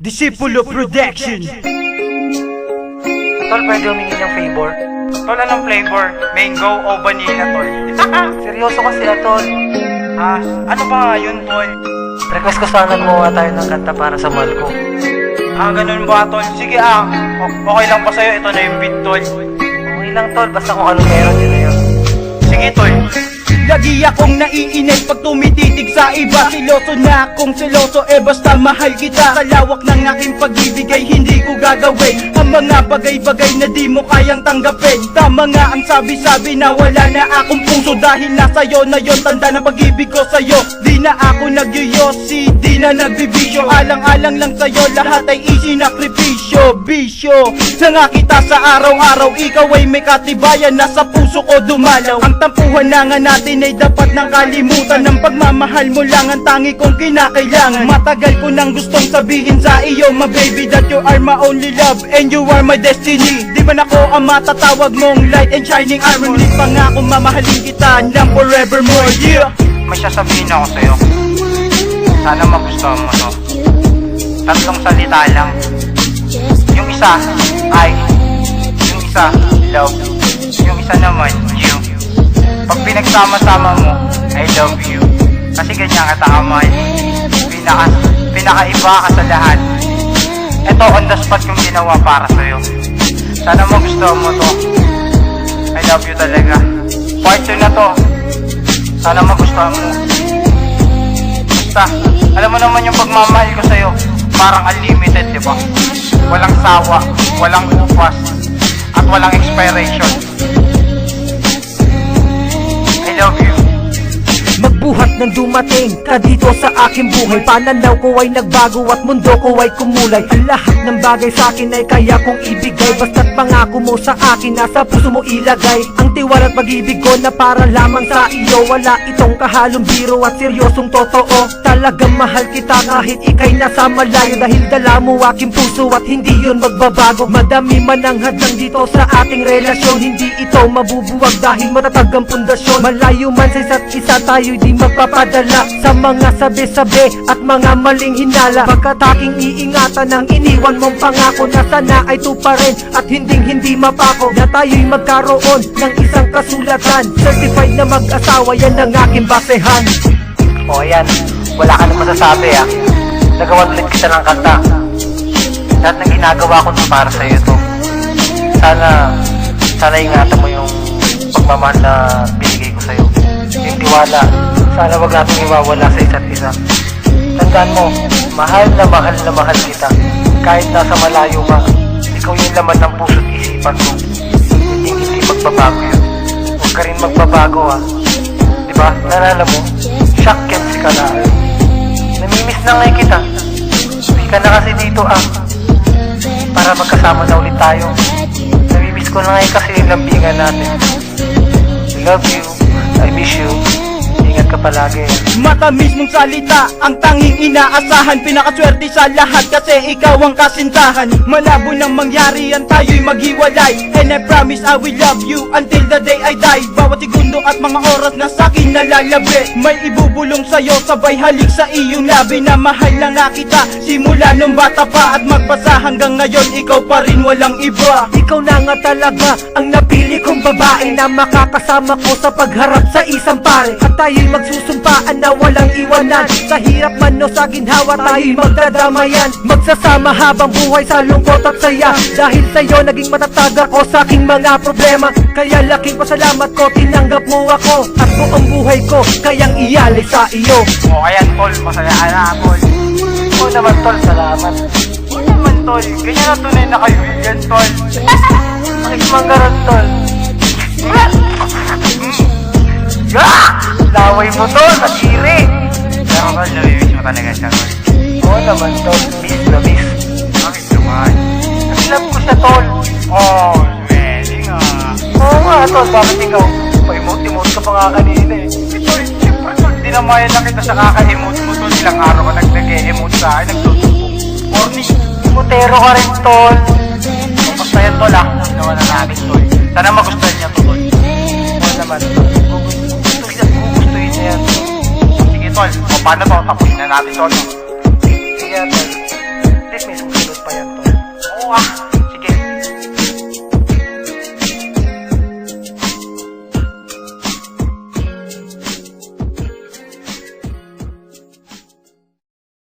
Disipulo Production. Tol, pwede humingi ng favor? Tol, anong flavor? Mango o vanilla, tol? Seryoso kasi tol. Ano ba nga yun, tol? Request ko sana gumawa tayo ng kanta para sa mahal ko. Ganun ba, tol? Sige okay lang pa sa'yo, ito na yung beat, tol. Okay lang tol, basta kung ano meron yun na yun. Sige, tol. Lagi akong naiinit pag tumititig sa iba. Siloso na akong seloso, basta mahal kita. Sa lawak ng aking pag-ibig ay hindi ko gagawin ang mga bagay-bagay na di mo kayang tanggapin. Tama nga ang sabi-sabi na wala na akong puso, dahil nasa'yo na yon tanda ng pag-ibig ko sa'yo. Di na ako nagyoyosi, di na nagbibisyo. Alang-alang lang sa'yo, lahat ay isinakripisyo. Bisyo na nga kita sa araw-araw, ikaw ay may katibayan, nasa puso ko dumalaw. Ang tampuhan na nga natin ay dapat nang kalimutan, ng pagmamahal mo lang ang tangi kong kinakailangan. Matagal ko nang gustong sabihin sa iyo, my baby, that you are my only love and you are my destiny. Di man ako ang matatawag mong light and shining iron, ngunit pangako mamahalin kita ng forevermore. Yeah. May sasabihin ako sa'yo. Sana magustuhan mo to. Tatlong salita lang. Yung isa, I. Yung isa, love. Yung isa naman, you. Pag pinagsama-sama mo, I love you. Kasi ganyan kita kamay. Pinakaiba ka sa lahat. Ito on the spot yung ginawa para sa'yo. Sana magustuhan mo to. I love you talaga. Part 2 na to. Sana magustuhan mo. Basta, alam mo naman yung pagmamahal ko sa'yo, parang unlimited, di ba? Walang sawa, walang upas, at walang expiration. I love you. Magbuhat ng dumating ka dito sa aking buhay. Pananaw ko ay nagbago at mundo ko ay kumulay. Ang lahat ng bagay sa akin ay kaya kong ibigay, basta't pangako mo sa akin, nasa puso mo ilagay. Ang tiwala at pag-ibig ko na para lamang sa iyo. Wala itong kahalong biro at seryosong totoo. Talagang mahal kita kahit ikay nasa malayo, dahil dala mo aking puso at hindi yun magbabago. Madami man ang hadlang dito sa ating relasyon, hindi ito mabubuwag dahil matatag ang pundasyon. Malayo man sa isa't isa, tayo'y di magpapadala sa mga sabi-sabi at mga maling hinala. Pagkat aking iingatan ang iniwan mong pangako, na sana ay tuparin at hindi mapako, na tayo'y magkaroon ng isang kasulatan. Certified na mag-asawa, yan ang aking basehan. O yan, wala ka na masasabi Nagawan ulit kita ng kanta. Lahat ng ginagawa ko to para sa'yo to. Sana ingatan mo yung pagmamahal na binigay ko sa'yo. Yung tiwala, sana wag natin iwawala sa isa't isa. Tandaan mo, mahal na mahal kita. Kahit nasa malayo ka, ikaw yung laman ng puso't isipan ko. Hindi magbabago yun. Huwag ka rin magbabago Diba? Nalala mo, shock kids ka na. Namimiss na ngayon kita. Hindi ka na kasi dito para magkasama na ulit tayo. Namimiss ko na ngayon kasi yung lambingan natin. I love you. I miss you. Ingat ka palagi. Matamis mong salita, ang tanging inaasahan. Pinakaswerte sa lahat kasi ikaw ang kasintahan. Malabo nang mangyari yan, tayo'y maghiwalay. And I promise I will love you until the day I die. Bawat segundo at mga oras na sa'kin nalalabi, may ibubulong sa'yo, sabay halik sa iyong labi. Na mahal na nga kita, simula nung bata pa, at magpasa hanggang ngayon, ikaw pa rin walang iba. Ikaw na nga talaga ang napili kong babae, na makakasama ko sa pagharap sa isang pare. At tayo'y magsusumpaan na walang iwanan. Sa hirap man o sa ginhawa, tayo'y magdadamayan. Magsasama habang buhay sa lungkot at saya. Dahil sa'yo naging matatag ako sa aking mga problema. Kaya laking pasalamat ko, tinanggap mo ako. At buong buhay ko kayang iyalay sa iyo. O ayan, tol, masaya ka na, tol. Oo naman tol, salamat. O naman, tol, ganyan na tunay na kaibigan, tol. Makikimanggaran tol. Laway mo tol, natiri. Pero tol, namimiss mo talaga siya, tol. Oo naman tol, miss na miss. Bakit naman? Kasi love ko siya tol. Oh, pwede nga. Oo nga tol, bakit ikaw? Pa-emote-emote ka pa nga kanina Tol, siyempre, tol, dinamayan lang kita sa kaka-emote mo, tol. Ilang araw ka nag-emote sa akin, nagtutubong. Morning. Mutero ka rin tol. Basta yan, tol, ginawa na namin, tol. Sana magustuhan niya to, tol. Oo naman tol. Gugustuhin niya yan. Sige, tol, o paano to? Tapusin na natin, tol.